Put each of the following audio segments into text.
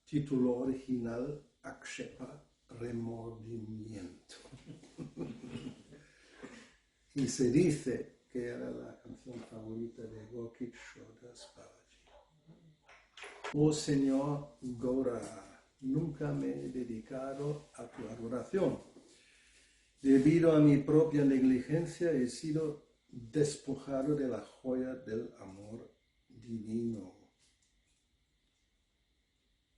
Título original: Akshepa, remordimiento. Y se dice que era la canción favorita de Gokik Shodas Babaji. Oh Señor Gaura, nunca me he dedicado a tu adoración. Debido a mi propia negligencia he sido despojado de la joya del amor divino.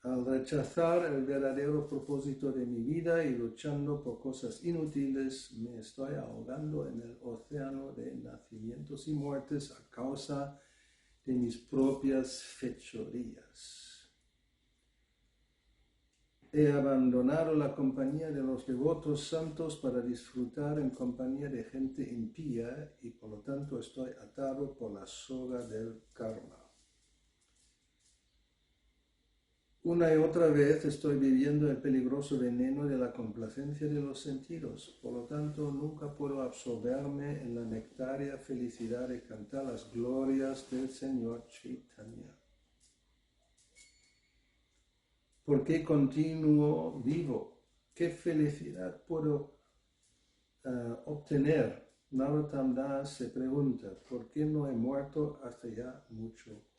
Al rechazar el verdadero propósito de mi vida y luchando por cosas inútiles, me estoy ahogando en el océano de nacimientos y muertes a causa de mis propias fechorías. He abandonado la compañía de los devotos santos para disfrutar en compañía de gente impía y por lo tanto estoy atado por la soga del karma. Una y otra vez estoy viviendo el peligroso veneno de la complacencia de los sentidos, por lo tanto nunca puedo absorberme en la nectaria felicidad de cantar las glorias del Señor Chaitanya. ¿Por qué continúo vivo? ¿Qué felicidad puedo obtener? Narottam Das se pregunta, ¿por qué no he muerto hasta ya mucho tiempo?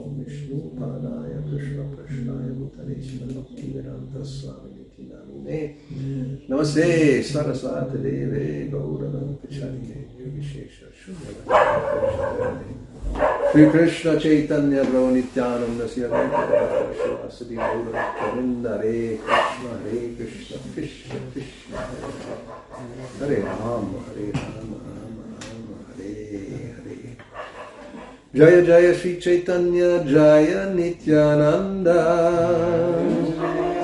Om Vishnu Padaya Krishna Prashnaya Bhutale Srimad Bhakti-yoga Swami Namine Namaste Saraswati Deve Gauravani Pacharine Nirvishesha Shunyavani Shri Krishna Chaitanya Prabhu Nityananda Sri Advaita Shivasati Gauravani Hare Krishna Krishna Krishna Hare Rama Hare Rama Rama Rama Hare Hare Jaya Jaya Sri Chaitanya Jaya Nityananda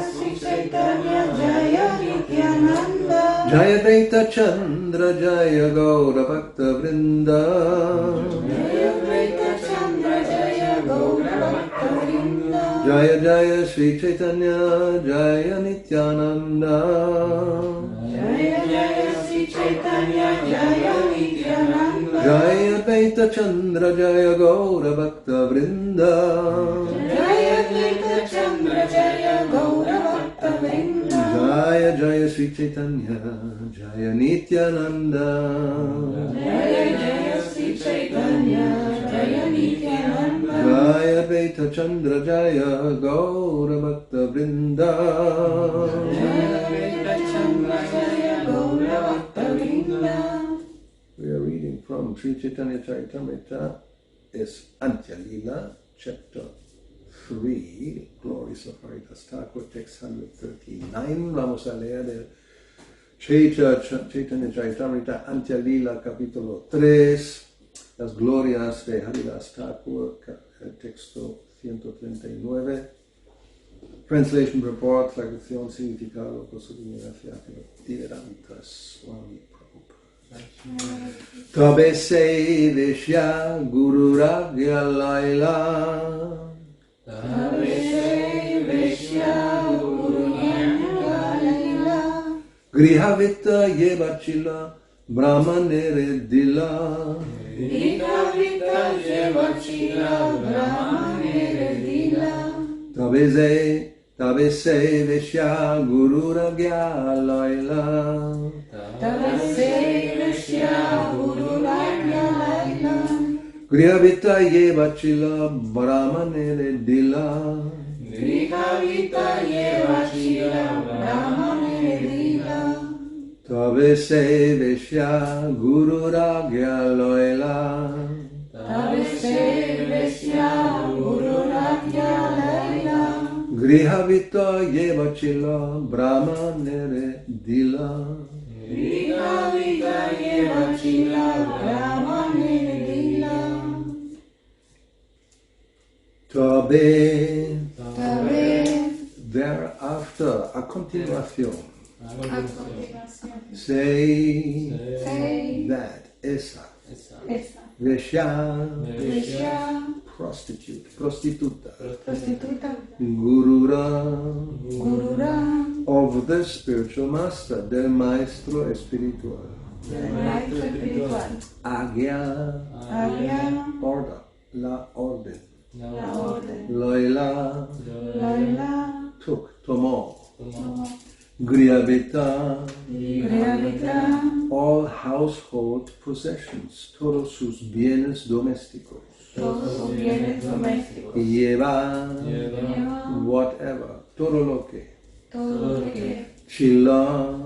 Sri Chaitanya Jaya Nityananda Jaya Dvaita Chandra Jaya Gaura Bhakta Vrinda Jaya Dvaita Chandra Jaya Gaura Bhakta Vrinda Jaya Jaya Sri Chaitanya Jaya Nityananda Jaya Jaya Sri Chaitanya Jaya Nityananda Jaya Dvaita Chandra Jaya Gaura Bhakta Vrinda Jaya Dvaita Chandra Jaya Gaura Bhakta Vrinda Jaya Jaya Sri Chaitanya Jaya Nityananda Jaya Jaya Sri Chaitanya Jaya Nityananda Jaya Dvaita Chandra Jaya Gaura Bhakta Vrinda Jaya Dvaita Chandra Jaya Gaura Bhakta Vrinda. We are reading from Sri Chaitanya Charitamrita, is Antya Lila, chapter 3, Glories of Haridas Thakur, text 139. Vamos a leer el Chaitanya Charitamrita, Antya Lila, capítulo 3, las glorias de Haridas Thakur, el texto 139. Translation, purport, traducción, significado, por su divinidad, Bhakti-yoga Swami Prabhupada. Tabe se vishya guru ragya laila Tabe se vishya guru ragya laila grihavita yevachila brahmanere dila Grihavita yevachila brahmanere dila Tabe se vishya guru ragya laila Tabe se vishya guru ragya laila Grihavita yevachila brahmanere dila Grihavita yevachila brahmanere dila Tabe se vishya guru ragya laila Tabe se vishya guru ragya laila Grihavita yevachila brahmanere dila Grihavita yevachila brahmanere dila Tabe. Tabe Thereafter, a continuación. a continuación Say Say that esa esa Veshya vishya prostitute, prostituta, prostituta gurura gurura of the spiritual master, del maestro espiritual, del maestro espiritual agya, había order, la orden, la orden loila, Laila tomó, tomó griavita, Grihavita all household possessions, todos sus bienes domésticos, todos sus bienes domésticos lleva, lleva whatever, todo lo que, todo lo que chila,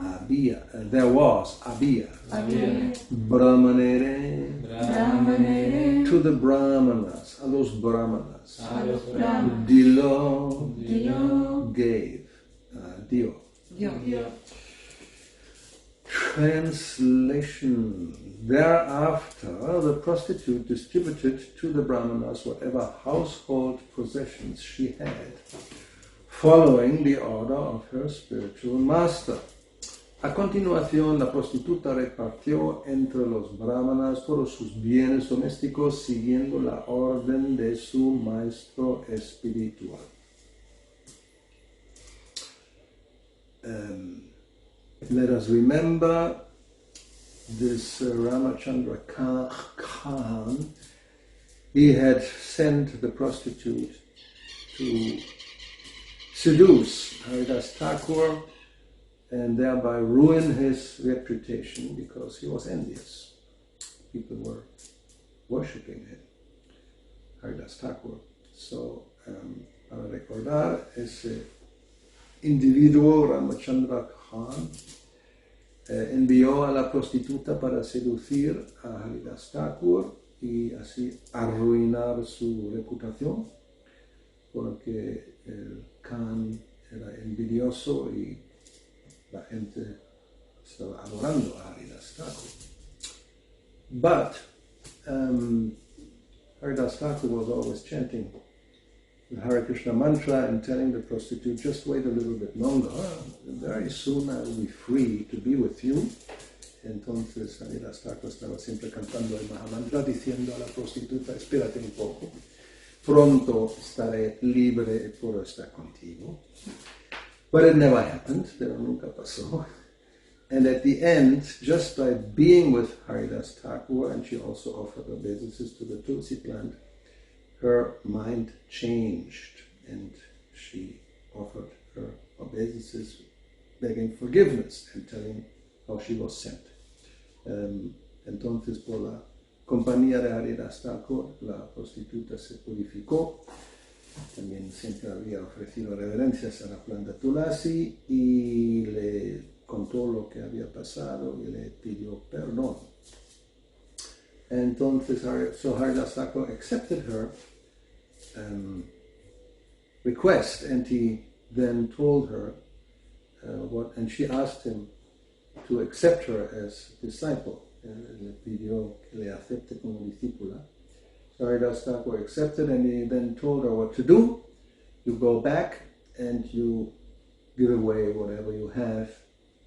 había there was, había, brahmanere, brahmanere to the brahmanas, a los brahmanas, a los brahmanas dilo, dio gave, dio. dio Translation. Thereafter, the prostitute distributed to the brahmanas whatever household possessions she had, following the order of her spiritual master. A continuación, la prostituta repartió entre los brahmanas todos sus bienes domésticos, siguiendo la orden de su maestro espiritual. Let us remember this Ramachandra Khan. He had sent the prostitute to seduce Haridas Thakur and thereby ruin his reputation because he was envious. People were worshipping him, Haridas Thakur. So, para recordar ese individuo, Ramachandra Khan envió a la prostituta para seducir a Haridas Thakur y así arruinar su reputación, porque el Khan era envidioso y la gente estaba adorando a Haridas Thakur. But Haridas Thakur was always chanting the Hare Krishna mantra and telling the prostitute, just wait a little bit longer, very soon I will be free to be with you. Entonces Haridas Thakur estaba siempre cantando el Mahamantra diciendo a la prostituta, espérate un poco, pronto estaré libre y puedo estar contigo. But it never happened, pero nunca pasó. And at the end, just by being with Haridas Thakur, and she also offered obeisances to the Tulsi plant, her mind changed and she offered her obeisances, begging forgiveness and telling how she was sent. Entonces, por la compañía de Haridas Thakur, la prostituta se purificó. También siempre había ofrecido reverencias a la planta Tulasi y le contó lo que había pasado y le pidió perdón. Entonces, so Haridas Thakur accepted her request, and he then told her and she asked him to accept her as disciple. Le pidió que le acepte como discípula. So Haridas Thakur accepted, and he then told her what to do. You go back and you give away whatever you have,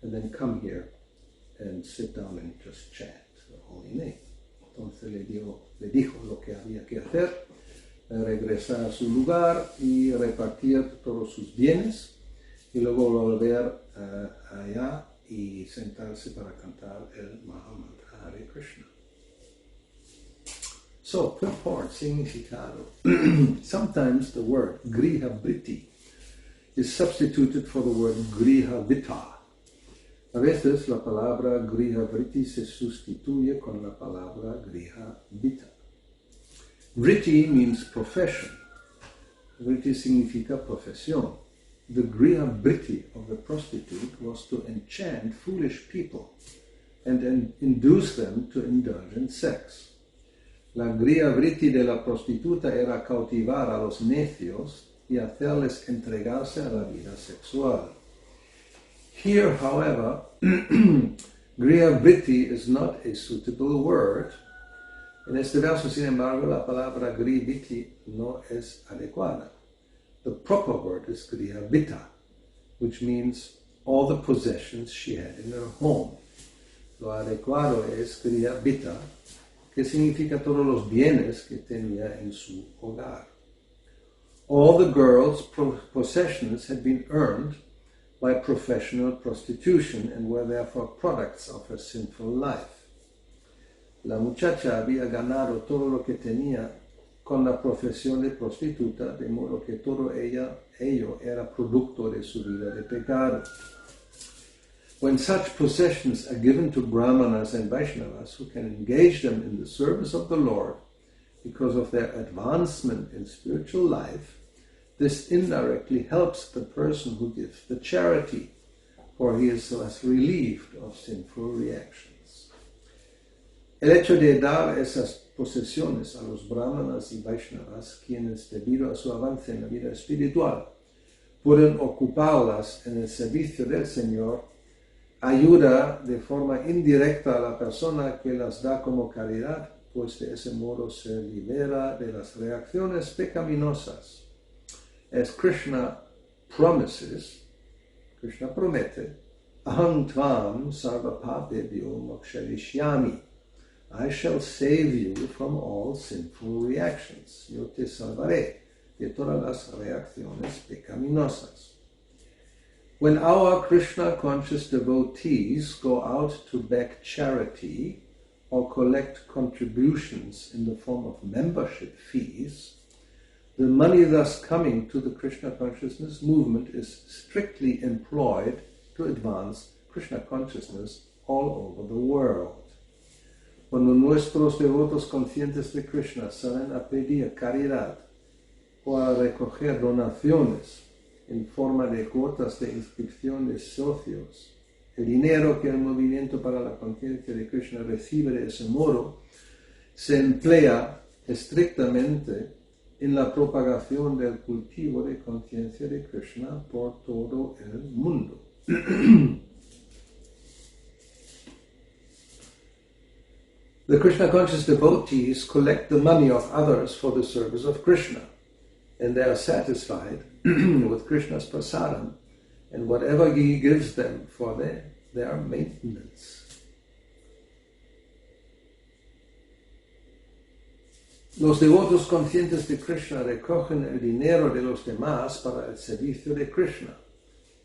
and then come here and sit down and just chant the holy name. Entonces le dijo lo que había que hacer, regresar a su lugar y repartir todos sus bienes, y luego volver allá y sentarse para cantar el Mahamantra Hare Krishna. So, purport, significado. Sometimes the word griha vritti is substituted for the word griha vita. A veces la palabra griha vritti se sustituye con la palabra griha vita. Vritti means profession. Vritti significa profesión. The griha vritti of the prostitute was to enchant foolish people and induce them to indulge in sex. La griha vritti de la prostituta era cautivar a los necios y hacerles entregarse a la vida sexual. Here, however, griha vritti is not a suitable word. En este verso, sin embargo, la palabra griha vritti no es adecuada. The proper word is griha vita, which means all the possessions she had in her home. Lo adecuado es griha vita, que significa todos los bienes que tenía en su hogar. All the girl's possessions had been earned by professional prostitution and were therefore products of her sinful life. La muchacha había ganado todo lo que tenía con la profesión de prostituta, de modo que todo ello era producto de su vida de pecado. When such possessions are given to Brahmanas and Vaishnavas who can engage them in the service of the Lord because of their advancement in spiritual life, this indirectly helps the person who gives the charity, for he is thus relieved of sinful reactions. El hecho de dar esas posesiones a los Brahmanas y Vaishnavas, quienes debido a su avance en la vida espiritual pueden ocuparlas en el servicio del Señor, ayuda de forma indirecta a la persona que las da como caridad, pues de ese modo se libera de las reacciones pecaminosas. As Krishna promises, Krishna promete, aham tvam sarva papebhyo moksharishyami. I shall save you from all sinful reactions. Yo te salvaré de todas las reacciones pecaminosas. When our Krishna-conscious devotees go out to beg charity or collect contributions in the form of membership fees, the money thus coming to the Krishna consciousness movement is strictly employed to advance Krishna consciousness all over the world. Cuando nuestros devotos conscientes de Krishna salen a pedir caridad o a recoger donaciones en forma de cuotas de inscripción de socios, el dinero que el movimiento para la conciencia de Krishna recibe de ese modo se emplea estrictamente en la propagación del cultivo de conciencia de Krishna por todo el mundo. The Krishna-conscious devotees collect the money of others for the service of Krishna, and they are satisfied with Krishna's prasadam and whatever he gives them for their maintenance. Los devotos conscientes de Krishna recogen el dinero de los demás para el servicio de Krishna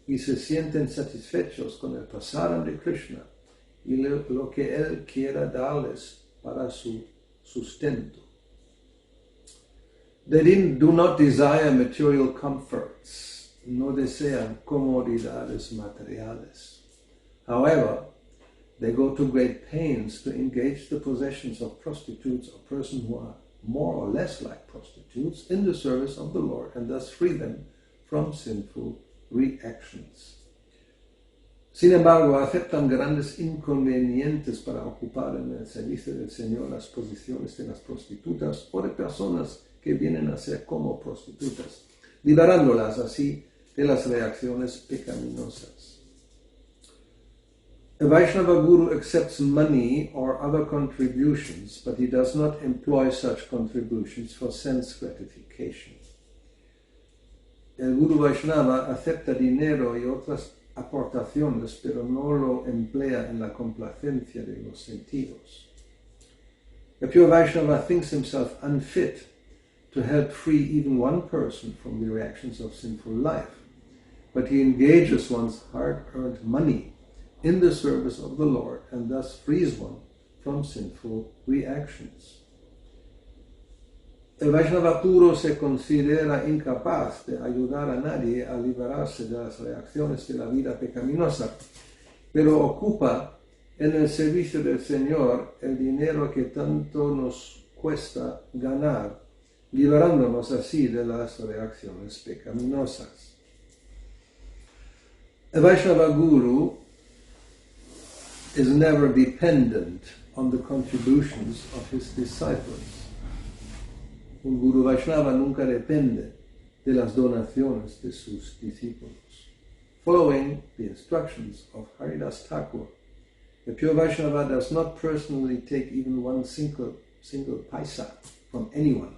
y se sienten satisfechos con el prasadam de Krishna y lo que él quiera darles para su sustento. They do not desire material comforts, no desean comodidades materiales. However, they go to great pains to engage the possessions of prostitutes or persons who are more or less like prostitutes in the service of the Lord and thus free them from sinful reactions. Sin embargo, aceptan grandes inconvenientes para ocupar en el servicio del Señor las posiciones de las prostitutas o de personas que vienen a ser como prostitutas, liberándolas así de las reacciones pecaminosas. A Vaishnava guru accepts money or other contributions, but he does not employ such contributions for sense gratification. El guru Vaishnava acepta dinero y otras aportaciones, pero no lo emplea en la complacencia de los sentidos. A pure Vaishnava thinks himself unfit to help free even one person from the reactions of sinful life, but he engages one's hard-earned money in the service of the Lord and thus frees one from sinful reactions. El Vaishnava puro se considera incapaz de ayudar a nadie a liberarse de las reacciones de la vida pecaminosa, pero ocupa en el servicio del Señor el dinero que tanto nos cuesta ganar, liberándonos así de las reacciones pecaminosas. A Vaishnava guru is never dependent on the contributions of his disciples. Un guru Vaishnava nunca depende de las donaciones de sus discípulos. Following the instructions of Haridas Thakur, the pure Vaishnava does not personally take even one single paisa from anyone,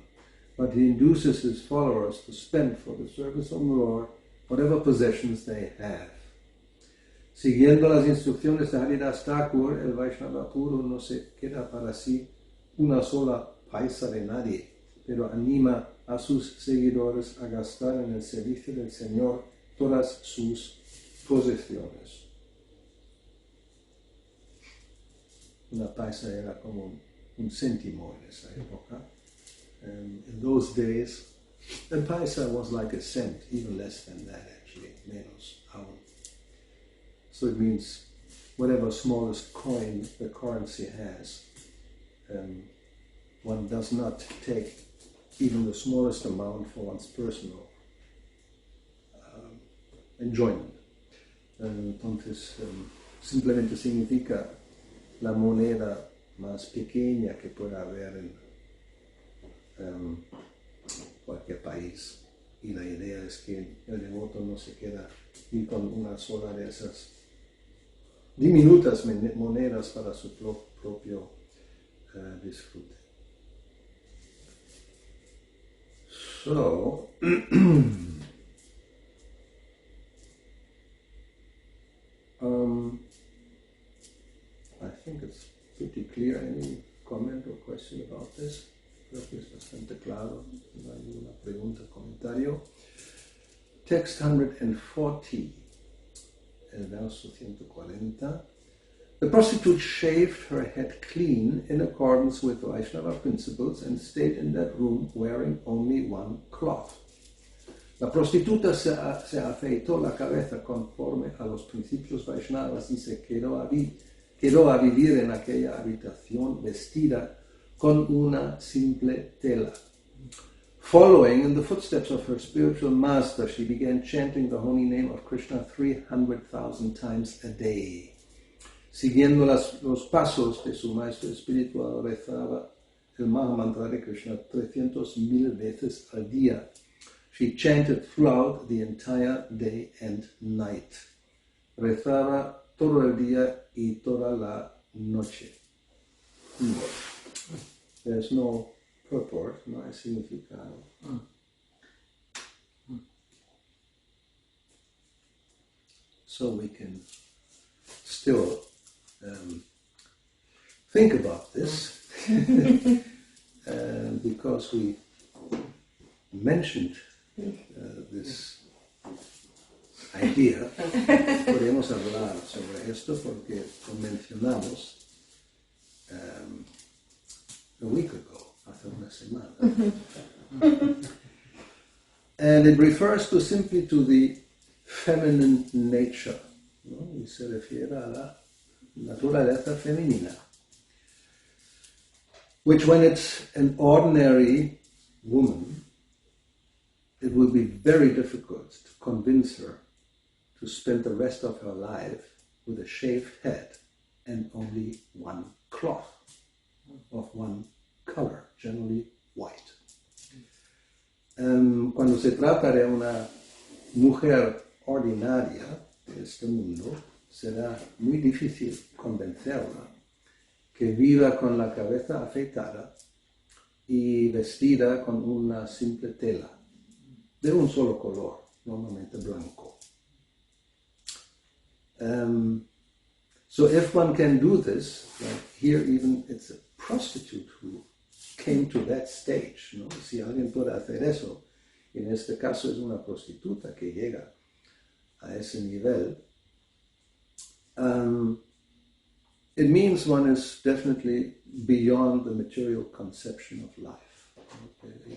but he induces his followers to spend for the service of the Lord whatever possessions they have. Siguiendo las instrucciones de Haridas Thakur, el Vaishnava puro no se queda para sí una sola paisa de nadie, pero anima a sus seguidores a gastar en el servicio del Señor todas sus posesiones. Una paisa era como un céntimo en esa época. In those days, a paisa was like a cent, even less than that actually, menos aún. So it means whatever smallest coin the currency has, one does not take even the smallest amount for one's personal enjoyment. Entonces, simplemente significa la moneda más pequeña que pueda haber en cualquier país. Y la idea es que el devoto no se queda ni con una sola de esas diminutas monedas para su propio disfrute. So, I think it's pretty clear. Any comment or question about this? Creo que es bastante claro. No hay ninguna pregunta o comentario. Text 140, el verso 140. The prostitute shaved her head clean in accordance with Vaishnava principles and stayed in that room wearing only one cloth. La prostituta se afeitó la cabeza conforme a los principios Vaishnavas y se quedó a vivir en aquella habitación vestida con una simple tela. Following in the footsteps of her spiritual master, she began chanting the holy name of Krishna 300,000 times a day. Siguiendo los pasos de su maestro espiritual, rezaba el Mahamantra de Krishna 300,000 veces al día. She chanted throughout the entire day and night. Rezaba todo el día y toda la noche. There's no purport, no hay significado. So we can still think about this because we mentioned this idea. Podemos hablar sobre esto porque lo mencionamos a week ago, hace una semana. And it refers simply to the feminine nature, ¿no? Y se refiere a la naturaleza femenina, which when it's an ordinary woman, it will be very difficult to convince her to spend the rest of her life with a shaved head and only one cloth of one color, generally white. Cuando se trata de una mujer ordinaria de este mundo, será muy difícil convencerla que viva con la cabeza afeitada y vestida con una simple tela de un solo color, normalmente blanco. So if one can do this, like here even it's a prostitute who came to that stage, ¿no? Si alguien puede hacer eso, en este caso es una prostituta que llega a ese nivel, it means one is definitely beyond the material conception of life.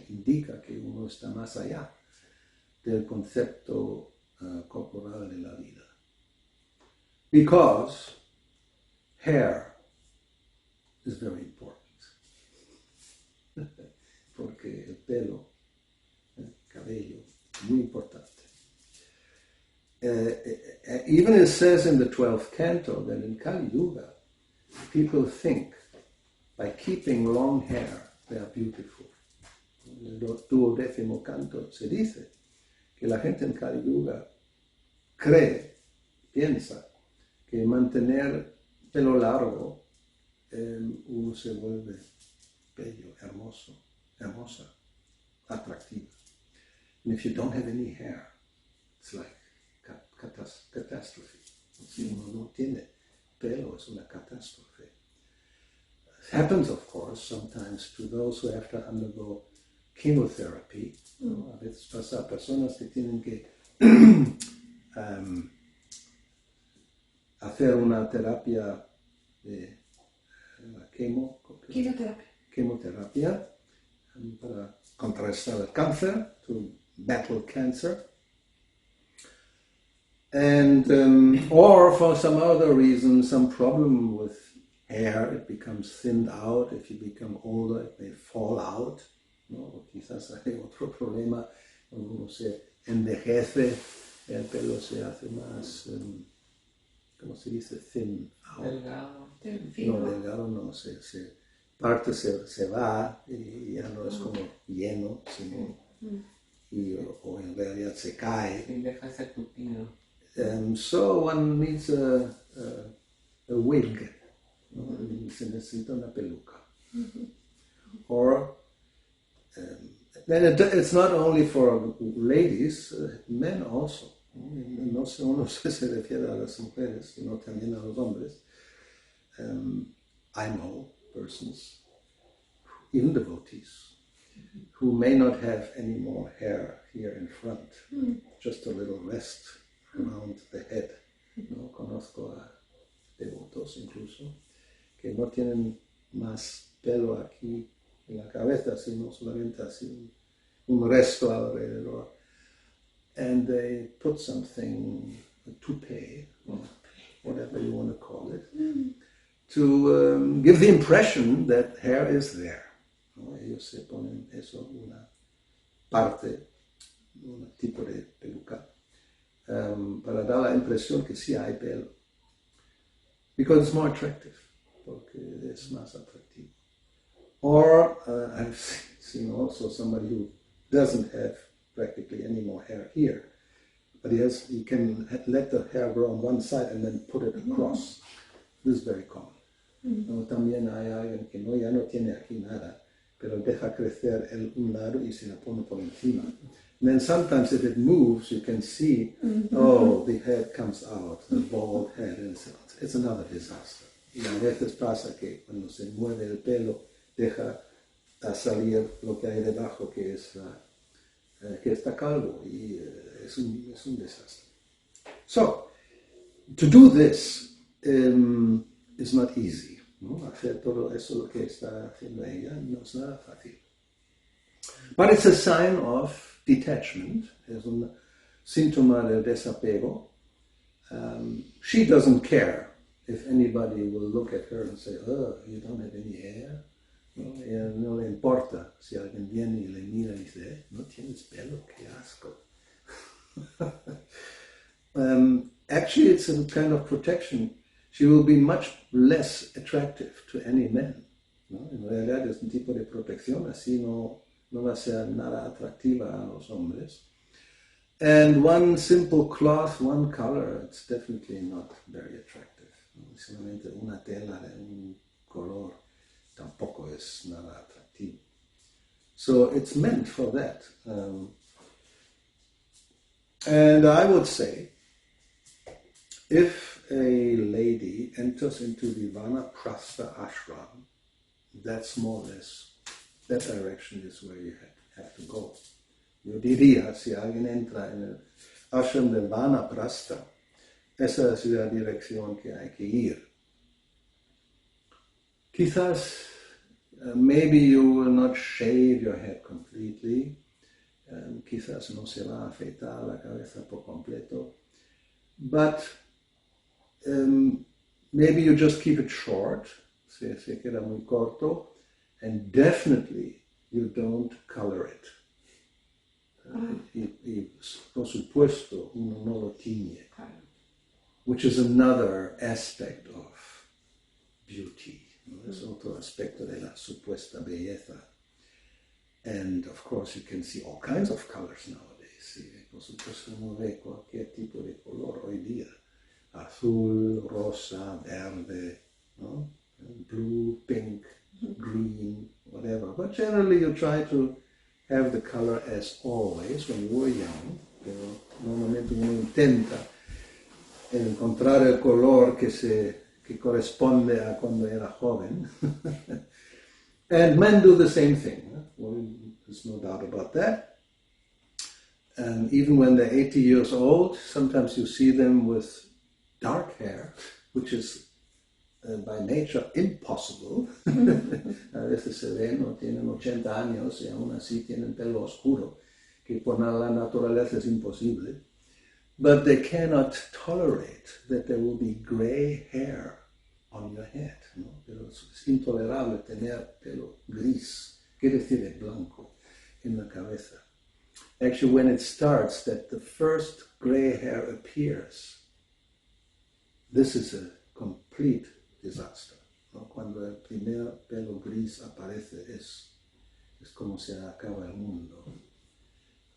Indica que uno está más allá del concepto corporal de la vida. Because hair is very important. Porque el cabello, muy importante. Even it says in the 12th canto that in Kali-yuga, people think by keeping long hair they are beautiful. En el 12º canto se dice que la gente en Kali-yuga piensa que mantener pelo largo uno se vuelve bello, hermosa, atractiva. And if you don't have any hair, it's like catastrophe. Si uno no tiene pelo, es una catástrofe. It happens, of course, sometimes to those who have to undergo chemotherapy. ¿No? A veces pasa a personas que tienen que hacer una terapia de quimioterapia para contrarrestar el cáncer, to battle cancer. And or for some other reason, some problem with hair, it becomes thinned out. If you become older, it may fall out. ¿No? O quizás hay otro problema, cuando uno se envejece, el pelo se hace más, ¿cómo se dice? Thin out. Delgado no, parte se va y ya no es como lleno, sino, o en realidad se cae. So one needs a wig, ¿no? Se necesita una peluca. Or then it's not only for ladies, men also. No solo se refiere a las mujeres, sino también a los hombres. I know persons, even devotees, who may not have any more hair here in front, just a little rest around the head. ¿No? Conozco a devotos incluso que no tienen más pelo aquí en la cabeza, sino solamente así un resto alrededor. and they put something, a toupee, or whatever you want to call it, to give the impression that hair is there. ¿No? Ellos se ponen eso, una parte, un tipo de peluca, para dar la impresión que sí hay pelo. Because it's more attractive, porque es más atractivo. Or I've seen also somebody who doesn't have practically any more hair here, but he can let the hair grow on one side and then put it across. This is very common. No, también hay alguien que ya no tiene aquí nada, pero deja crecer un lado y se la pone por encima. And then sometimes if it moves, you can see, oh, the head comes out, the bald head, and it's another disaster. Y a veces pasa que cuando se mueve el pelo, deja a salir lo que hay debajo, que está calvo, y es un desastre. So, to do this is not easy. ¿No? Hacer todo eso lo que está haciendo ella no es nada fácil. But it's a sign of detachment, es un síntoma del desapego. She doesn't care if anybody will look at her and say, oh, you don't have any hair. No, ella no le importa si alguien viene y le mira y dice, no tienes pelo, qué asco. Actually, it's a kind of protection. She will be much less attractive to any man. ¿No? En realidad es un tipo de protección, así no va a ser nada atractiva a los hombres. And one simple cloth, one color, it's definitely not very attractive. ¿No? Solamente una tela de un color tampoco es nada atractivo. So it's meant for that. And I would say, if a lady enters into the Vanaprastha ashram, that's more or less, that direction is where you have to go. Yo diría, si alguien entra en el ashram de Vanaprastha, esa es la dirección que hay que ir. Quizás, maybe you will not shave your head completely, quizás no se va a afeitar la cabeza por completo, but maybe you just keep it short, se queda muy corto, and definitely you don't color it. Y por supuesto uno no lo tiñe, which is another aspect of beauty. ¿No? Es otro aspecto de la supuesta belleza. And of course you can see all kinds of colors nowadays. Y por supuesto uno ve cualquier tipo de color hoy día. Azul, rosa, verde, ¿no? Blue, pink, green, whatever. But generally you try to have the color as always when you were young. Pero normalmente uno intenta encontrar el color que corresponde a cuando era joven. And men do the same thing. Well, there's no doubt about that. And even when they're 80 years old, sometimes you see them with dark hair, which is by nature impossible. A veces se ven, no tienen 80 años y aún así tienen pelo oscuro, que por la naturaleza es imposible. But they cannot tolerate that there will be gray hair on your head. ¿No? Pero es intolerable tener pelo gris, quiere decir de blanco, en la cabeza. Actually, when it starts, that the first gray hair appears, this is a complete disaster. ¿No? Cuando el primer pelo gris aparece, es como se acaba el mundo.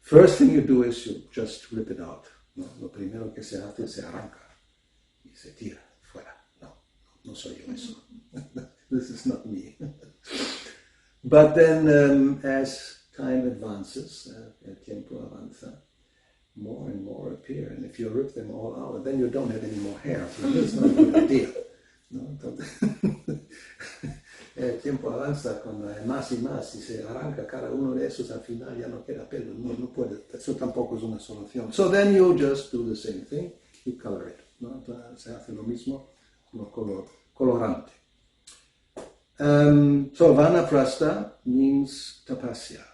First thing you do is you just rip it out. ¿No? Lo primero que se hace se arranca y se tira fuera. No soy yo eso. This is not me. But then as time advances, el tiempo avanza, more and more appear. And if you rip them all out, then you don't have any more hair. So that's not a good idea. ¿No? Entonces, el tiempo avanza cuando hay más y más y se arranca cada uno de esos, al final ya no queda pelo. No puede. Eso tampoco es una solución. So then you just do the same thing. You color it. ¿No? Entonces se hace lo mismo. Colorante. So Vanaprastha means tapasya.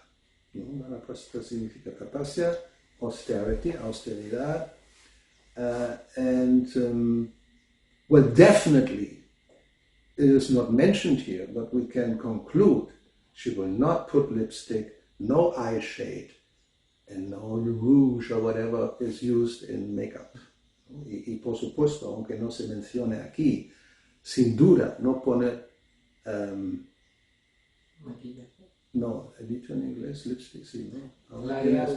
Vanaprastha significa tapasya. austerity, austeridad, well, definitely it is not mentioned here, but we can conclude she will not put lipstick, no eye shade, and no rouge or whatever is used in makeup. Y por supuesto, aunque no se mencione aquí, sin duda no pone, no, he dicho en inglés lipstick, sí, ¿no? Labial.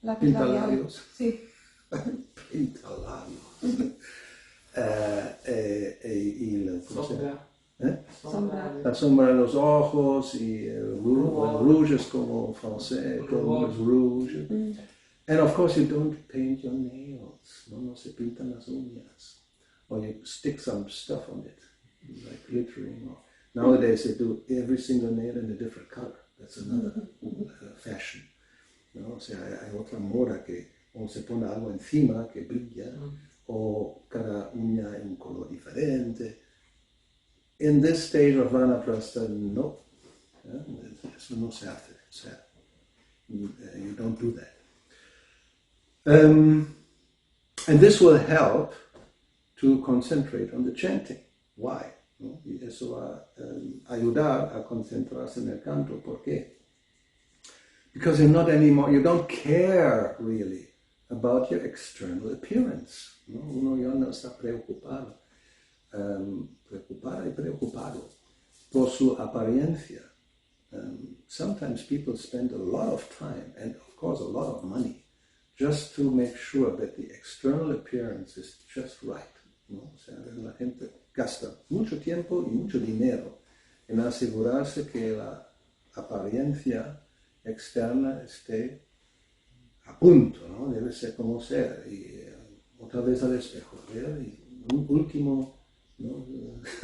Los pintalabios. Sí. Pintalabios. Y la sombra de los ojos y el rouge es como francés, todo es rouge. And of course you don't paint your nails, no se pintan las uñas. Or you stick some stuff on it, like glittering. Nowadays they do every single nail in a different color. That's another fashion. ¿No? O sea, hay otra moda que o se pone algo encima que brilla, o cada uña en un color diferente. In this stage of Vanaprastha, no. Eso no se hace. O sea, you don't do that. And this will help to concentrate on the chanting. Why? ¿No? Y eso va a ayudar a concentrarse en el canto. ¿Por qué? Because you're not anymore, you don't care really about your external appearance. ¿No? Uno ya no está preocupado. Preocupada y preocupado por su apariencia. Sometimes people spend a lot of time and of course a lot of money just to make sure that the external appearance is just right. ¿No? O sea, la gente gasta mucho tiempo y mucho dinero en asegurarse que la apariencia externa esté a punto, ¿no? Debe ser como ser. Y otra vez al espejo, ¿ver? Y un último, ¿no?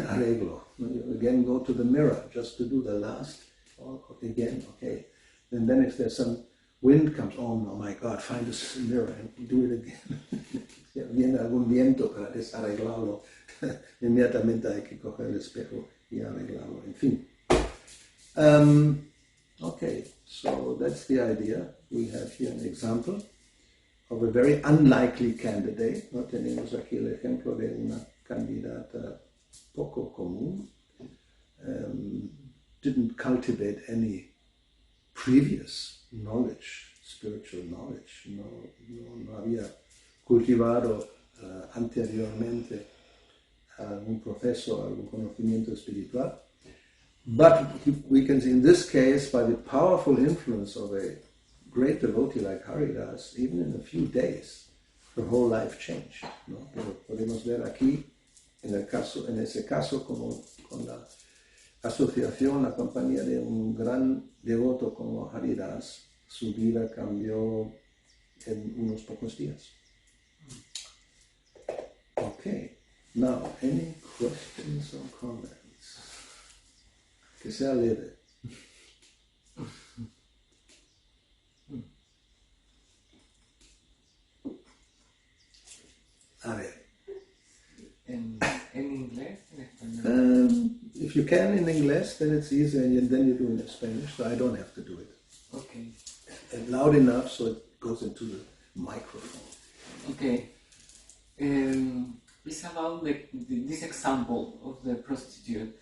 Arreglo. You again go to the mirror just to do the last, again, okay. And then if there's some wind comes, oh no, my God, find a mirror and do it again. Si viene algún viento para desarreglarlo, inmediatamente hay que coger el espejo y arreglarlo. En fin. Okay, so that's the idea. We have here an example of a very unlikely candidate. ¿No? Tenemos aquí el ejemplo de una candidata poco común. Didn't cultivate any previous knowledge, spiritual knowledge. No había cultivado anteriormente algún proceso, algún conocimiento espiritual. But we can see in this case, by the powerful influence of a great devotee like Haridas, even in a few days, her whole life changed. ¿No? Pero podemos ver aquí, en ese caso, como con la asociación, la compañía de un gran devoto como Haridas, su vida cambió en unos pocos días. Okay, now, any questions or comments? Que sea leve. A ver. ¿En inglés? ¿En español? If you can in English, then it's easier, and then you do it in Spanish, so I don't have to do it. Okay. And loud enough so it goes into the microphone. Okay. It's about this example of the prostitute.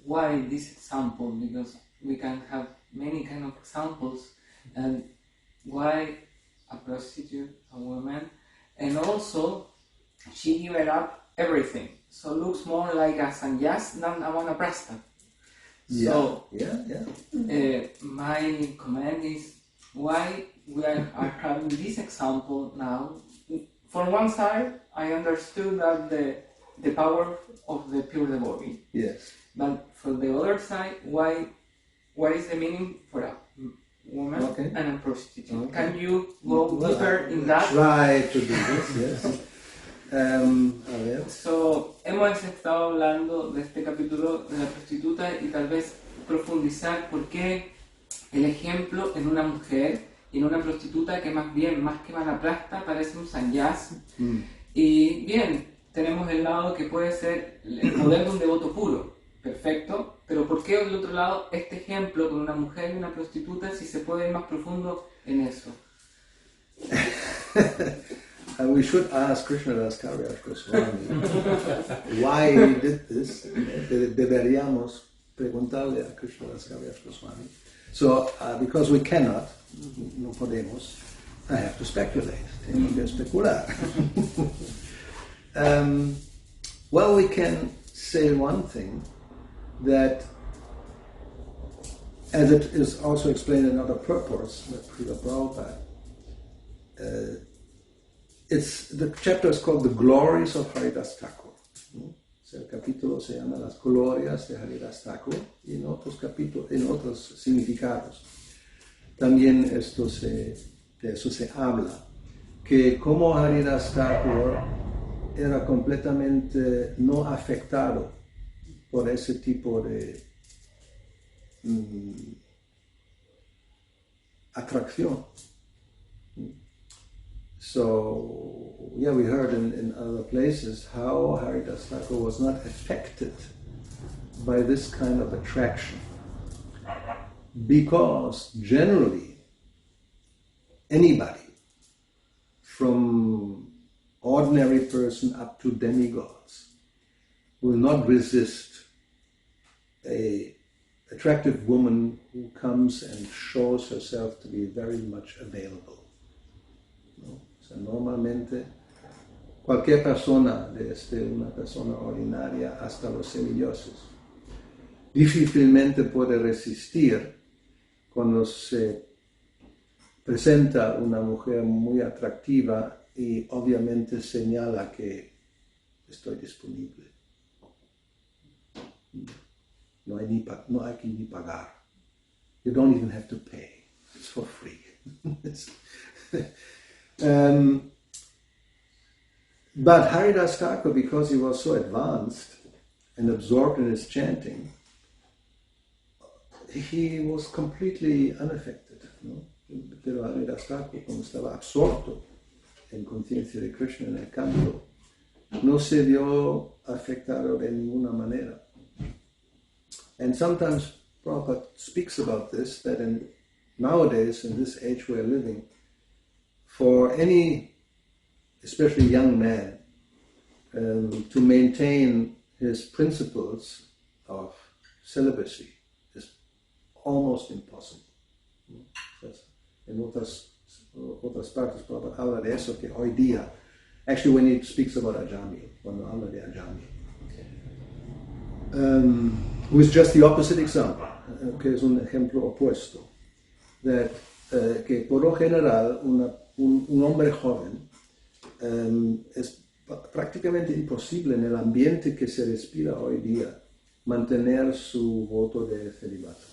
Why this example? Because we can have many kind of examples, and why a prostitute, a woman, and also she gave up everything, so looks more like a sannyas than a Vanaprastha. So my comment is why we are having this example now. For one side, I understood that the power of the pure devotee. Yes. But for the other side, what is the meaning for a woman and a prostitute? Okay. Can you go deeper in that? Try to do this, yes. A ver. So, hemos estado hablando de este capítulo de la prostituta y tal vez profundizar por qué el ejemplo en una mujer y en una prostituta que más que Vanaprastha parece un sannyas. Y bien, tenemos el lado que puede ser el poder de un devoto puro. Perfecto, pero ¿por ¿por qué del otro lado este ejemplo con una mujer y una prostituta si se puede ir más profundo en eso? And we should ask Krishnadas Kaviraj Goswami why he did this. Deberíamos preguntarle a Krishnadas Kaviraj Goswami. So, because we cannot, no podemos, I have to speculate. Tengo que especular. Well, we can say one thing, that as it is also explained in other purports by Srila Prabhupada, the chapter is called The Glories of Haridas Thakur. El capítulo se llama Las Glorias de Haridas Thakur, y en otros capítulos, en otros significados. También de eso se habla, que como Haridas Thakur era completamente no afectado por ese tipo de atracción. So, yeah, we heard in other places how Haridas Thakur was not affected by this kind of attraction, because generally anybody, from ordinary person up to demigods, will not resist a attractive woman who comes and shows herself to be very much available. ¿No? O sea, normalmente cualquier persona, desde una persona ordinaria hasta los semidioses, difícilmente puede resistir cuando se presenta una mujer muy atractiva y obviamente señala que estoy disponible. No hay que ni pagar. You don't even have to pay. It's for free. But Haridas Thakur, because he was so advanced and absorbed in his chanting, he was completely unaffected. ¿No? Pero Haridas Thakur, como estaba absorto en conciencia de Krishna en el canto, no se vio afectado de ninguna manera. And sometimes Prabhupada speaks about this, that nowadays, in this age we're living, for any, especially young man, to maintain his principles of celibacy is almost impossible. En otras partes, Prabhupada habla de eso, que hoy día, actually when he speaks about Ajami, cuando habla de Ajami, who is just the opposite example, que es un ejemplo opuesto, that, que por lo general un hombre joven es prácticamente imposible en el ambiente que se respira hoy día mantener su voto de celibato.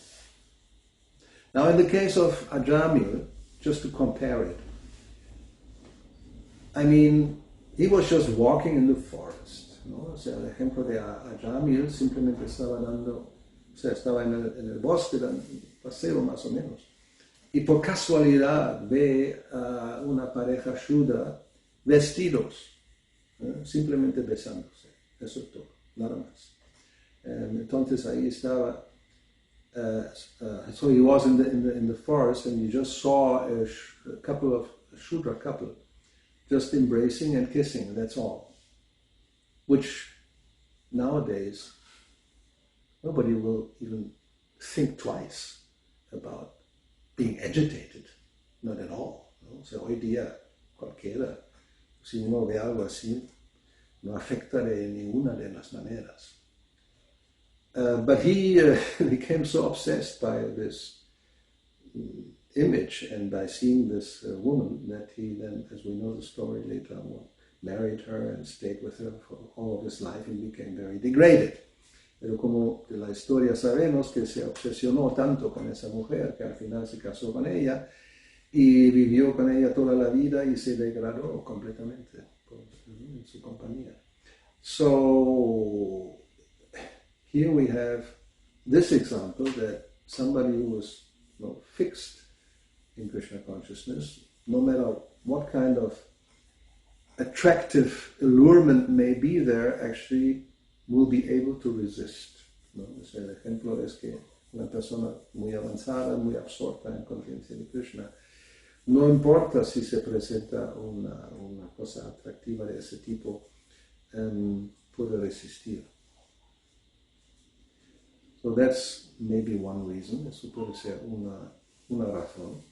Now in the case of Ajamil, just to compare it, I mean, he was just walking in the forest. ¿No? O sea, el ejemplo de Ajamil simplemente estaba en el bosque, dando un paseo más o menos. Y por casualidad ve a una pareja shudra vestidos, simplemente besándose. Eso es todo, nada más. Entonces ahí estaba. So he was in the forest, and you just saw a shudra couple just embracing and kissing. That's all. Which nowadays nobody will even think twice about being agitated, not at all. ¿No? O sea, hoy día cualquiera, si uno ve algo así, no afecta de ninguna de las maneras. But he became so obsessed by this image and by seeing this woman that he then, as we know the story later on, married her and stayed with her for all of his life and became very degraded. Pero como de la historia sabemos que se obsesionó tanto con esa mujer que al final se casó con ella y vivió con ella toda la vida y se degradó completamente en su compañía. So here we have this example that somebody who was fixed in Krishna consciousness, no matter what kind of attractive allurement may be there, actually will be able to resist ¿no? O sea, el ejemplo es que una persona muy avanzada, muy absorta en conciencia de Krishna, no importa si se presenta una cosa atractiva de ese tipo, puede resistir. So that's maybe one reason, eso puede ser una razón.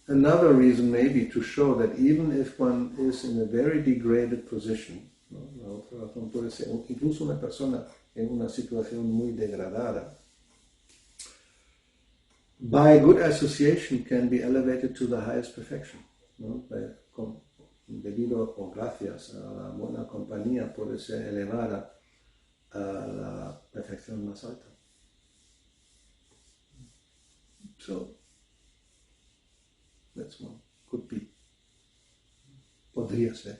Another reason maybe to show that even if one is in a very degraded position, ¿no? La otra razón puede ser incluso una persona en una situación muy degradada, by good association can be elevated to the highest perfection, ¿no? Debido o gracias a la buena compañía puede ser elevada a la perfección más alta. So, that's one. Could be. Podría ser.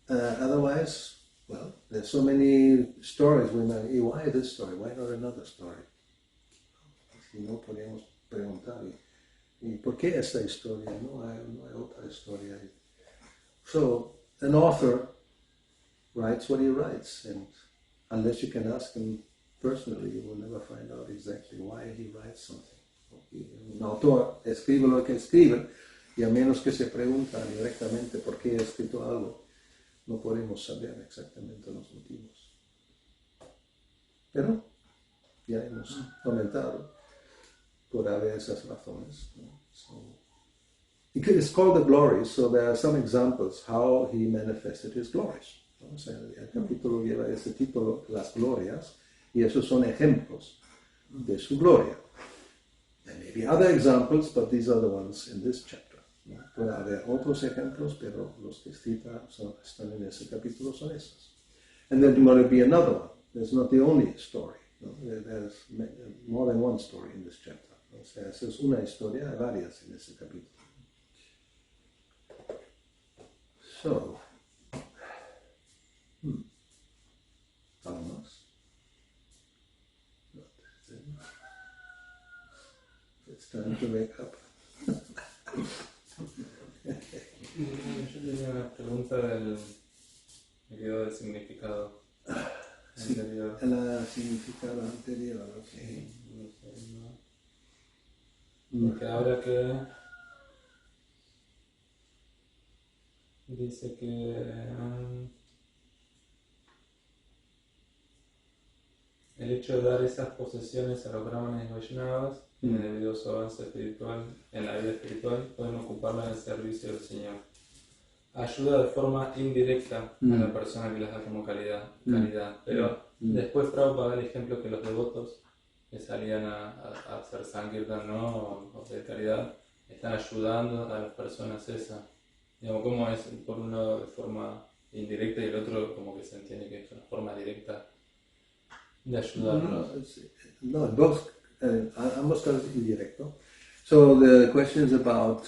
Otherwise, well, there's so many stories. Why this story? Why not another story? Si no podemos preguntar, ¿y por qué esta historia? No hay otra historia. So, an author writes what he writes, and unless you can ask him personally, you will never find out exactly why he writes something. Un autor escribe lo que escribe, y a menos que se pregunta directamente por qué ha escrito algo, no podemos saber exactamente los motivos. Pero ya hemos comentado, por haber esas razones. So, it's called the glories, so there are some examples how he manifested his glories. O sea, el capítulo lleva ese título, las glorias, y esos son ejemplos de su gloria. There may be other examples, but these are the ones in this chapter. ¿No? Puede haber otros ejemplos, pero los que están en ese capítulo son esos. And then there will be another one. That's not the only story. ¿No? There's more than one story in this chapter. O sea, esa es una historia, hay varias en ese capítulo. So, ¿algo más? It's time to wake up. Yo tenía una pregunta del video del significado anterior. El significado anterior, ok. No sé, ¿no? Porque ahora que dice que el hecho de dar esas posesiones a los brahmanes y vaishnavas, debido a su avance espiritual en la vida espiritual, pueden ocuparla en el servicio del Señor. Ayuda de forma indirecta a la persona que las da como caridad. Pero después Prabhupada da el ejemplo que los devotos que salían a hacer sankirtan, ¿no? O de caridad, están ayudando a las personas esas. Digamos, ¿cómo es? Por un lado de forma indirecta y el otro como que se entiende que es una forma directa de ayudarlos. No, both, ambos casos indirecto. So the question is about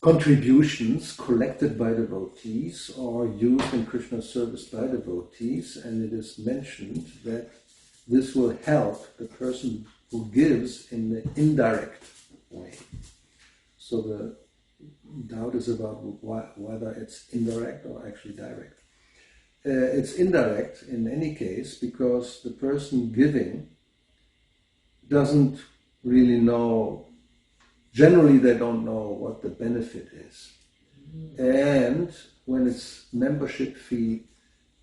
contributions collected by devotees or used in Krishna's service by devotees, and it is mentioned that this will help the person who gives in the indirect way. So the doubt is about whether it's indirect or actually direct. It's indirect in any case because the person giving doesn't really know, generally they don't know what the benefit is. And when it's membership fee,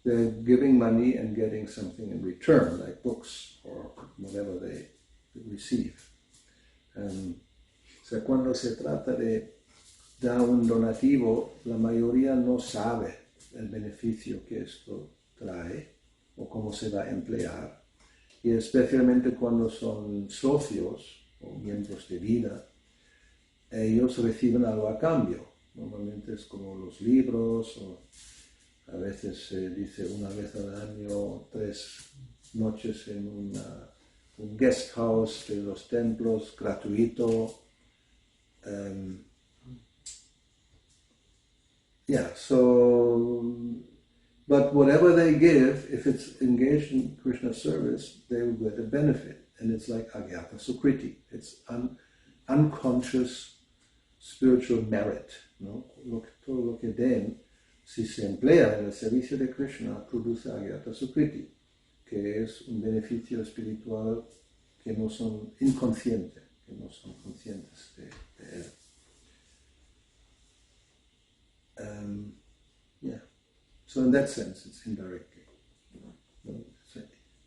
they're giving money and getting something in return, like books or whatever they receive. O sea, cuando se trata de dar un donativo, la mayoría no sabe el beneficio que esto trae o cómo se va a emplear. Y especialmente cuando son socios o miembros de vida, ellos reciben algo a cambio. Normalmente es como los libros, o a veces se dice una vez al año 3 noches en un guest house de los templos gratuito. But whatever they give, if it's engaged in Krishna service, they will get a benefit. And it's like Agyata Sukriti. It's unconscious spiritual merit. ¿No? Todo lo que den si se emplea en el servicio de Krishna, produce agyata sukriti, que es un beneficio espiritual que no son inconscientes, que no son conscientes de él. Yeah. So in that sense, it's indirectly.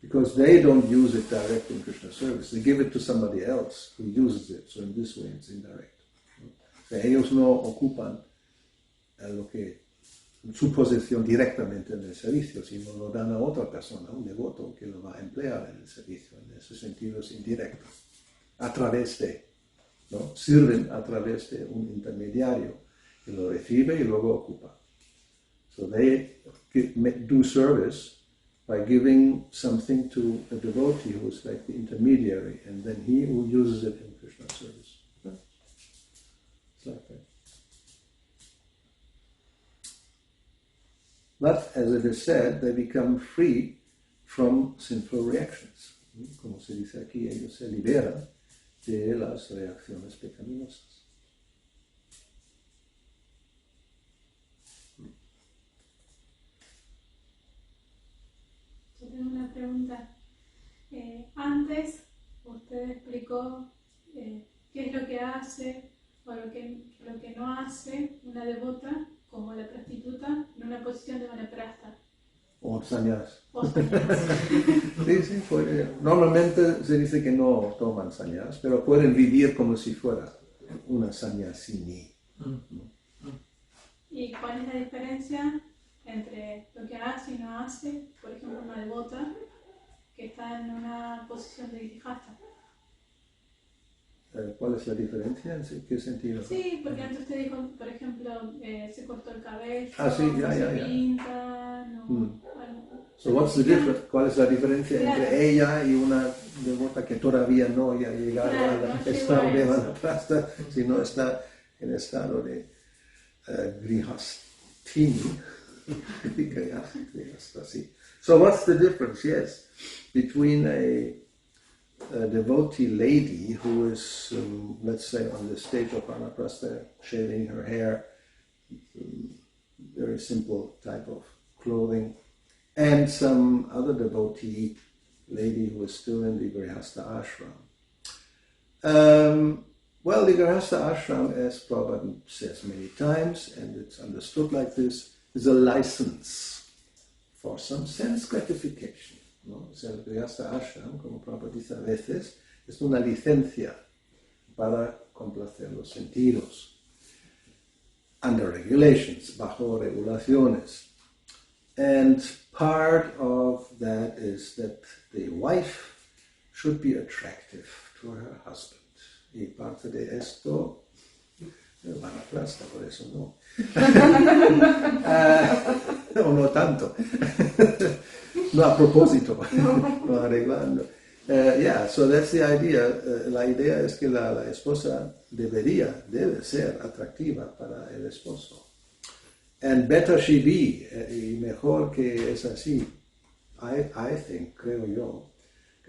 Because they don't use it directly in Krishna service. They give it to somebody else who uses it. So in this way, it's indirect. O sea, ellos no ocupan su posición directamente en el servicio, sino lo dan a otra persona, un devoto, que lo va a emplear en el servicio. En ese sentido es indirecto. A través de, ¿no? Sirven a través de un intermediario que lo recibe y luego ocupa. So they do service by giving something to a devotee who is like the intermediary, and then he who uses it in Krishna service. Yeah. It's like that. But, as it is said, they become free from sinful reactions. Como se dice aquí, ellos se liberan de las reacciones pecaminosas. Yo tengo una pregunta. Antes usted explicó qué es lo que hace o lo que no hace una devota como la prostituta en una posición de Vanaprastha. O sannyas. O sannyas. Sí, normalmente se dice que no toman sannyas, pero pueden vivir como si fuera una sannyasini. ¿Y cuál es la diferencia entre lo que hace y no hace? Por ejemplo, una devota que está en una posición de grijasta. ¿Cuál es la diferencia? ¿En qué sentido? Sí, porque antes usted dijo, por ejemplo, se cortó el cabello, sí, ya. se pinta, no... So what's the difference? ¿Cuál es la diferencia entre ella y una devota que todavía no ha llegado al estado de Vanaprastha, sino está en estado de grihastini? So what's the difference? Yes, between a devotee lady who is, let's say, on the stage of Vanaprastha, shaving her hair, very simple type of clothing, and some other devotee lady who is still in the Grihastha ashram. Well, the Grihastha ashram, as Prabhupada says many times, and it's understood like this, is a license for some sense gratification. ¿No? O sea, el Grihastha ashram, como Prabhupada dice a veces, es una licencia para complacer los sentidos. Under regulations, bajo regulaciones. And part of that is that the wife should be attractive to her husband. Y parte de esto, Vanaprastha, por eso no. O no tanto. No a propósito, no arreglando. Yeah, so that's the idea. La idea es que la esposa debe ser atractiva para el esposo. And better she be, y mejor que es así, I think, creo yo.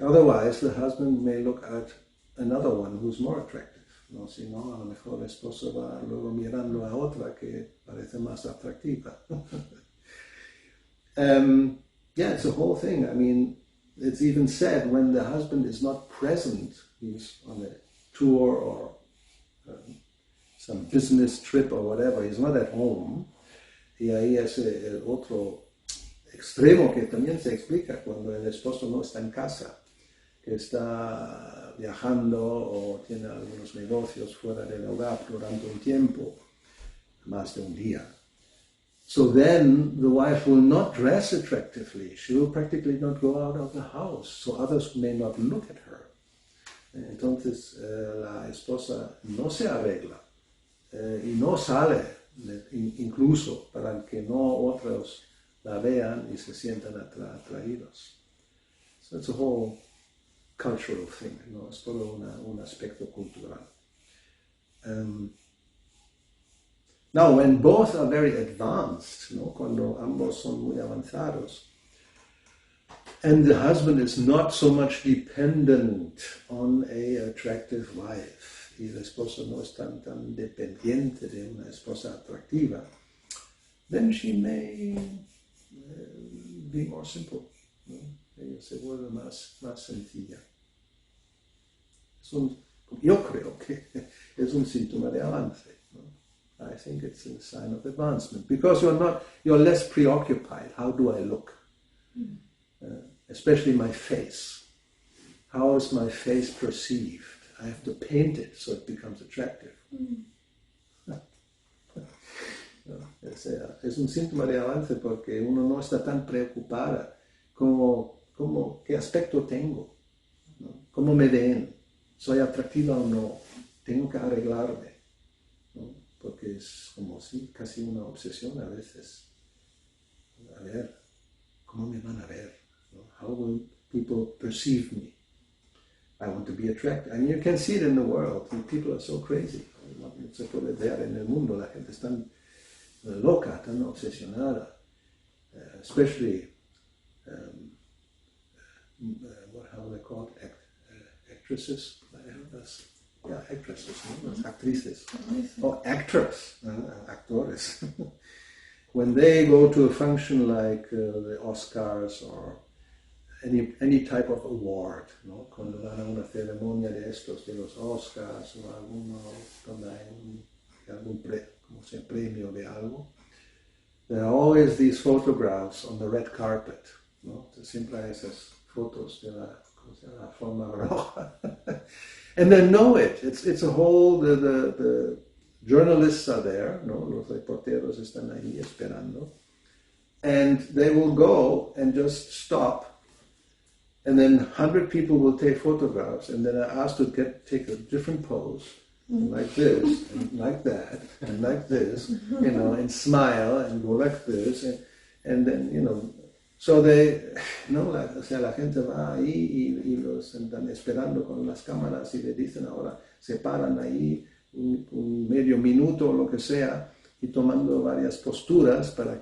Otherwise, the husband may look at another one who's more attractive. No, si no, a lo mejor el esposo va luego mirando a otra que parece más atractiva. Yeah, it's a whole thing. I mean, it's even said when the husband is not present, he's on a tour or some business trip or whatever, he's not at home. Y ahí es el otro extremo que también se explica cuando el esposo no está en casa, que está viajando o tiene algunos negocios fuera del hogar durante un tiempo, más de un día. So then the wife will not dress attractively. She will practically not go out of the house, so others may not look at her. Entonces la esposa no se arregla y no sale, incluso para que no otros la vean y se sientan atraídos. So it's a whole cultural thing, ¿no? Es todo un aspecto cultural. Now, when both are very advanced, ¿no? Cuando ambos son muy avanzados, and the husband is not so much dependent on a attractive wife, y el esposo no es tan dependiente de una esposa atractiva, then she may be more simple, ¿no? Ella se vuelve más sencilla. Yo creo que es un síntoma de avance, ¿no? I think it's a sign of advancement, because you're less preoccupied. How do I look? Especially my face. How is my face perceived? I have to paint it so it becomes attractive. Es un síntoma de avance porque uno no está tan preocupada como qué aspecto tengo, ¿no? Cómo me ven, soy atractiva o no, tengo que arreglarme, ¿no? Porque es como si casi una obsesión a veces. A ver, ¿cómo me van a ver? ¿No? How will people perceive me? I want to be attractive. And you can see it in the world. And people are so crazy. Se puede ver en el mundo, la gente es tan loca, tan obsesionada. Especially, how are they called? Actresses? Actresses, ¿no? Las actrices. Oh, actors, actores. When they go to a function like the Oscars or any type of award, ¿no? Cuando van a una ceremonia de estos, de los Oscars o donde hay algún premio de algo, there are always these photographs on the red carpet, ¿no? Siempre hay esas fotos de la forma roja. And they know it. It's a whole, the journalists are there, ¿no? Los reporteros están ahí esperando. And they will go and just stop. And then 100 people will take photographs, and then are asked to take a different pose, like this, and like that, and like this, and smile, and go like this, and then, so they, la gente va ahí y los están esperando con las cámaras y le dicen ahora, se paran ahí un medio minuto o lo que sea, y tomando varias posturas para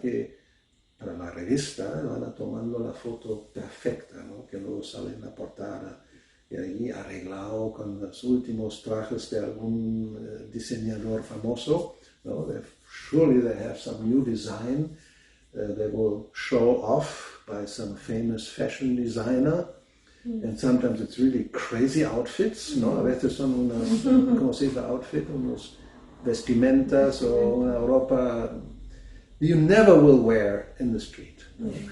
la revista, van tomando la foto perfecta, ¿no? Que luego sale en la portada, y ahí arreglado con los últimos trajes de algún diseñador famoso, ¿no? Surely they have some new design, they will show off by some famous fashion designer, and sometimes it's really crazy outfits, ¿no? A veces son unas, ¿cómo se dice outfit? Unos vestimentas o una ropa you never will wear in the street.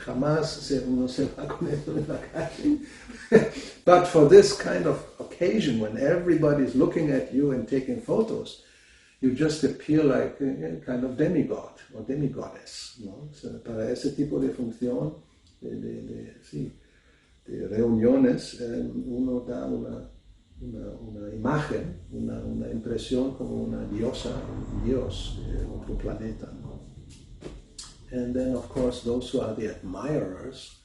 Jamás uno se va con eso en la calle. But for this kind of occasion, when everybody's looking at you and taking photos, you just appear like a kind of demigod or demigoddess, ¿no? So, para ese tipo de función, de reuniones, uno da una imagen, una impresión como una diosa, un dios de otro planeta, ¿no? And then, of course, those who are the admirers,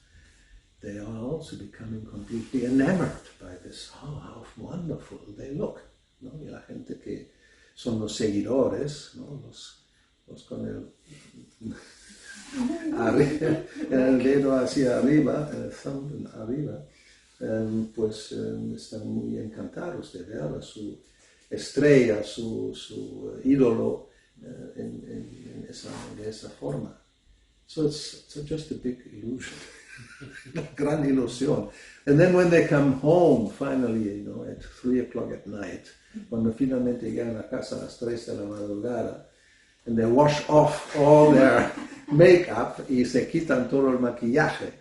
they are also becoming completely enamored by this. Oh, how wonderful they look, ¿no? Y la gente que son los seguidores, ¿no? Los con el dedo hacia arriba, el thumb arriba, pues están muy encantados de ver a su estrella, su ídolo de esa forma. So it's just a big illusion, una gran ilusión. And then when they come home, finally, at 3 o'clock at night, cuando finalmente llegan a casa a las 3 de la madrugada, and they wash off all their makeup y se quitan todo el maquillaje.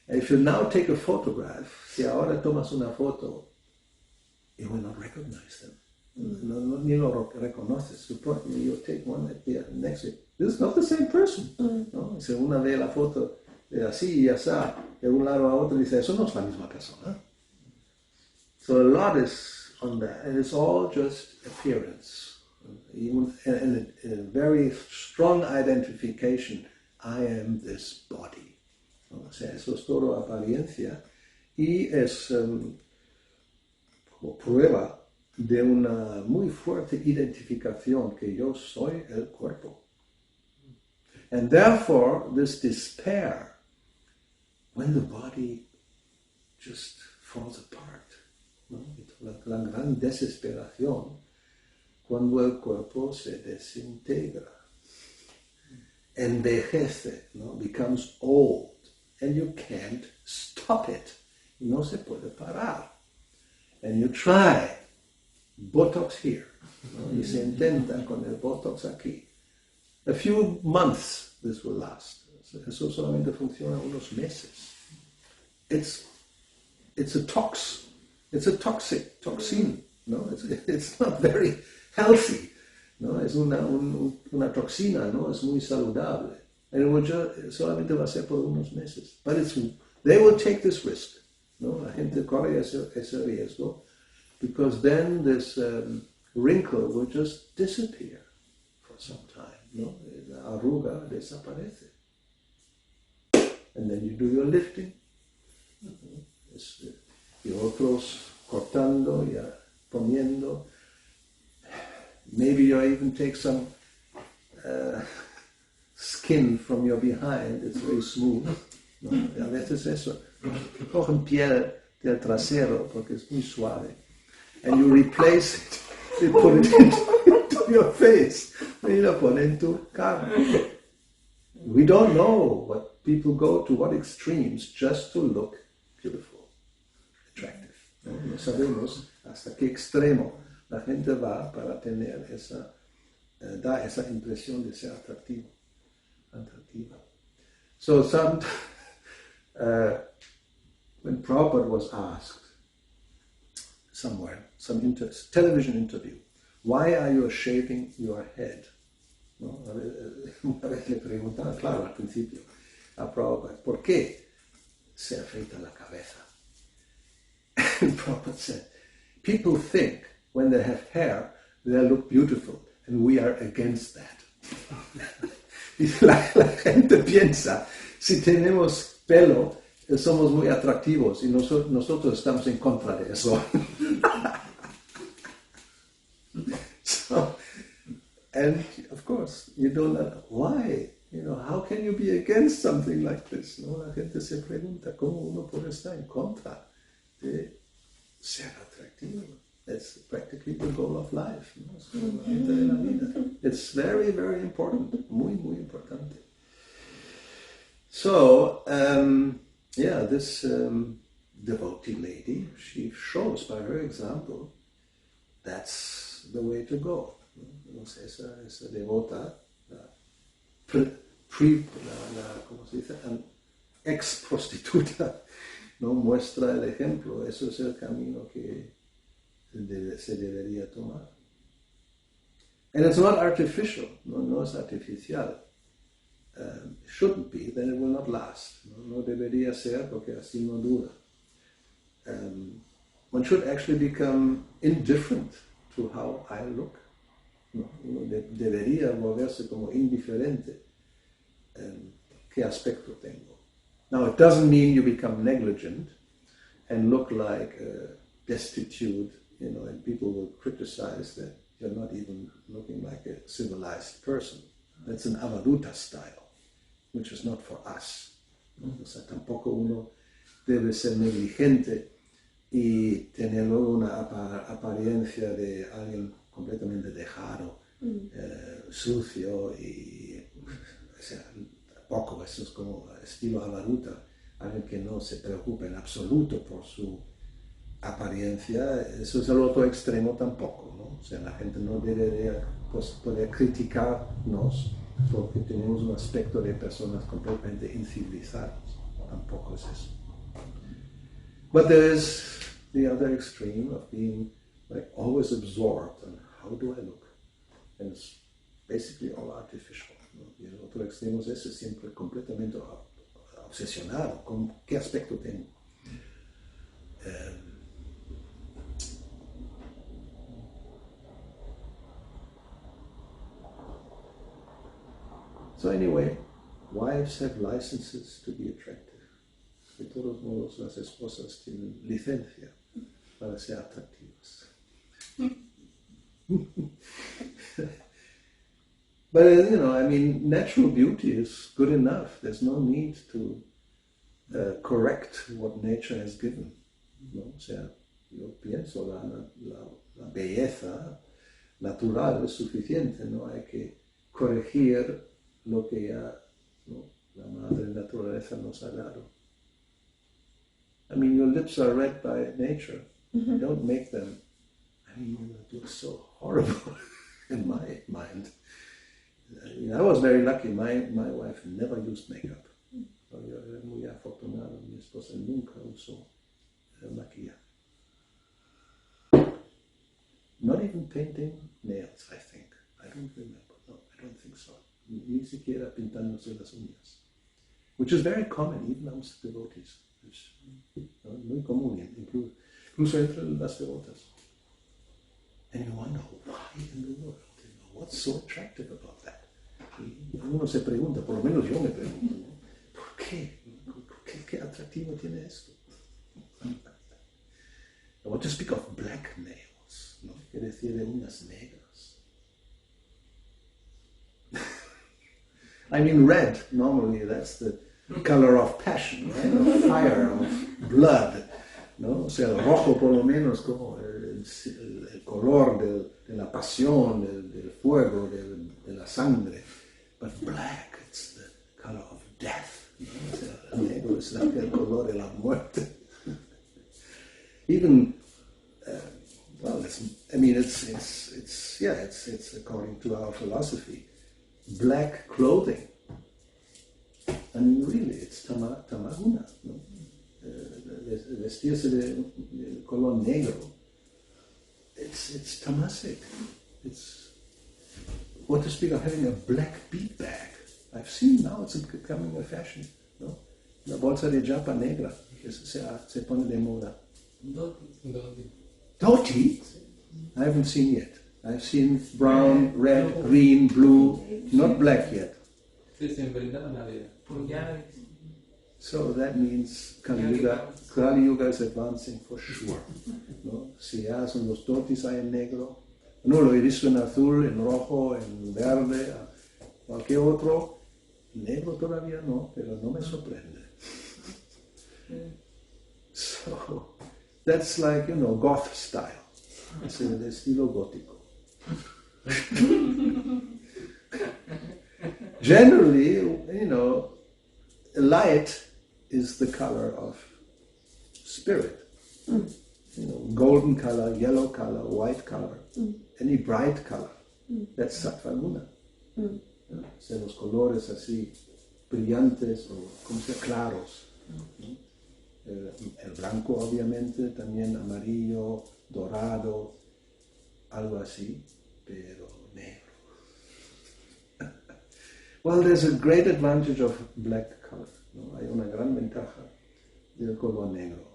And if you now take a photograph, si ahora tomas una foto, you will not recognize them. Ni lo reconoces. You take one at the next week. This is not the same person. ¿No? Si una ve la foto así y así, de un lado a otro, dice, eso no es la misma persona. So a lot is on that, and it's all just appearance. And a very strong identification, I am this body. ¿No? O sea, eso es todo apariencia, y es como prueba de una muy fuerte identificación que yo soy el cuerpo. And therefore, this despair, when the body just falls apart, ¿no? La gran desesperación, cuando el cuerpo se desintegra. envejece, ¿no? Becomes old, and you can't stop it. No se puede parar. And you try Botox here, ¿no? Y se intenta con el Botox aquí. A few months this will last. Eso solamente funciona unos meses. It's a toxin, ¿no? It's not very healthy, ¿no? Es una toxina, ¿no? Es muy saludable. And solamente va a ser por unos meses. But they will take this risk, ¿no? La gente corre ese riesgo, because then this wrinkle will just disappear for some time, ¿no? La arruga desaparece. And then you do your lifting. Y otros cortando, y poniendo. Maybe you even take some skin from your behind. It's very smooth, ¿no? Y a veces eso. Cogen piel del trasero porque es muy suave. And you replace it. You put it into your face. Y lo ponen en tu cara. We don't know what people go to, what extremes, just to look beautiful, attractive. No sabemos hasta qué extremo la gente va para tener da esa impresión de ser atractiva. So when Prabhupada was asked somewhere, some television interview, why are you shaving your head? ¿No? Una vez le preguntaron, claro, al principio, a Prabhupada, ¿por qué se afeita la cabeza? And Prabhupada said, people think when they have hair, they look beautiful, and we are against that. La gente piensa, si tenemos pelo, somos muy atractivos, y nosotros estamos en contra de eso. And of course, you don't know why. How can you be against something like this? ¿No? La gente se pregunta cómo uno puede estar en contra de ser atractivo. That's practically the goal of life. ¿No? Es como la meta de la vida. It's very, very important. Muy, muy importante. So, this devotee lady, she shows by her example that's the way to go. Esa devota, ¿cómo se dice? Ex prostituta, ¿no? Muestra el ejemplo. Eso es el camino que se debería tomar. And it's not artificial, no es artificial. It shouldn't be, then it will not last. No debería ser porque así no dura. One should actually become indifferent to how I look. Uno debería volverse como indiferente. ¿Qué aspecto tengo? Now, it doesn't mean you become negligent and look like destitute, and people will criticize that you're not even looking like a civilized person. That's an avaduta style, which is not for us. O sea, tampoco uno debe ser negligente y tener luego una apariencia de alguien completamente dejado, sucio y, o sea, tampoco, eso es como estilo avaruta, alguien que no se preocupa en absoluto por su apariencia. Eso es el otro extremo tampoco, ¿no? O sea, la gente no debería poder criticarnos porque tenemos un aspecto de personas completamente incivilizadas. Tampoco es eso. But there is the other extreme of being like always absorbed on how do I look, and it's basically all artificial, ¿no? Y el otro extremo es ese, siempre completamente obsesionado con qué aspecto tengo. So anyway, wives have licenses to be attractive. De todos modos, las esposas tienen licencia para ser atractivas. But, natural beauty is good enough. There's no need to correct what nature has given, ¿no? O sea, yo pienso la belleza natural es suficiente, no hay que corregir lo que ya, ¿no?, la madre naturaleza nos ha dado. I mean, your lips are red by nature. Don't make them. I mean, it looks so horrible in my mind. I was very lucky. My wife never used makeup. Yo era muy afortunado. Mi esposa nunca usó maquillaje. Not even painting nails, I think. I don't remember. No, I don't think so. Ni siquiera pintándose las uñas. Which is very common, even amongst devotees. Es muy común, incluso entre las devotas. And you wonder, why in the world? What's so attractive about that? Y uno se pregunta, por lo menos yo me pregunto, ¿no? ¿Por qué? ¿Qué atractivo tiene esto? I want to speak of black nails, ¿no? Quiere decir de uñas negras. I mean, red, normally that's the color of passion, right? Of fire, of blood, ¿no? O sea, el rojo por lo menos como el color de la pasión, del fuego, de la sangre. But black, it's the color of death, ¿no? O sea, el negro es el color de la muerte. Even, well, it's according to our philosophy. Black clothing. I mean, really, it's tamaguna, ¿no? Vestirse de color negro. It's tamasic. It's what to speak of having a black bead bag. I've seen now it's becoming a fashion, ¿no? La bolsa de japa negra que se pone de moda. Dhoti? I haven't seen yet. I've seen brown, red, green, blue, not black yet. So that means Kali Yuga is advancing for sure, ¿no? Si ya son los dhotis hay en negro, no lo he visto en azul, en rojo, en verde, cualquier otro, negro todavía no, pero no me sorprende. So that's like, goth style. Es el estilo gótico. Generally, light is the color of spirit. Golden color, yellow color, white color, any bright color. That's sattva guna. O los colores así brillantes o como sea claros. El blanco obviamente, también amarillo, dorado, algo así, pero negro. Well, there's a great advantage of black color, ¿no? Hay una gran ventaja del color negro.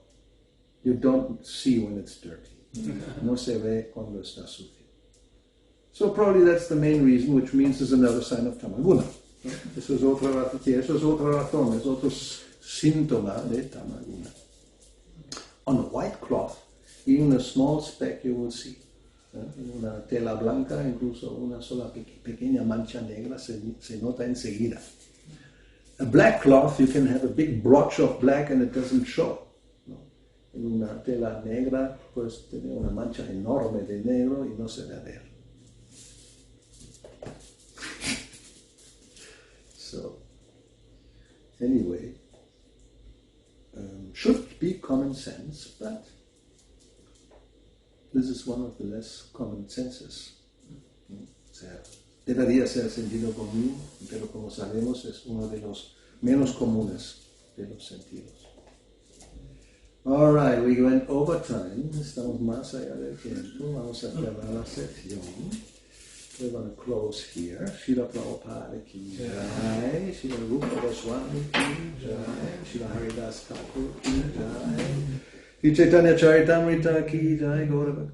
You don't see when it's dirty. No se ve cuando está sucio. So probably that's the main reason, which means there's another sign of tamaguna. ¿No? Eso es otra razón, es otro síntoma de tamaguna. On a white cloth, even a small speck you will see. En una tela blanca, incluso una sola pequeña mancha negra se nota enseguida. A black cloth, you can have a big blotch of black and it doesn't show. ¿No? En una tela negra, puedes tener una mancha enorme de negro y no se ve ver. So, anyway, should be common sense, but this is one of the less common senses. O sea, debería ser sentido común, pero como sabemos es uno de los menos comunes de los sentidos. All right, we went over time. Estamos más allá del tiempo. Vamos a acabar la sección. We're going to close here. Srila Prabhupada ki jai, Srila Rupa Goswami ki jai, Srila Haridas Thakur ki jai, Chaitanya Charitamrita ki jai, Gauravani.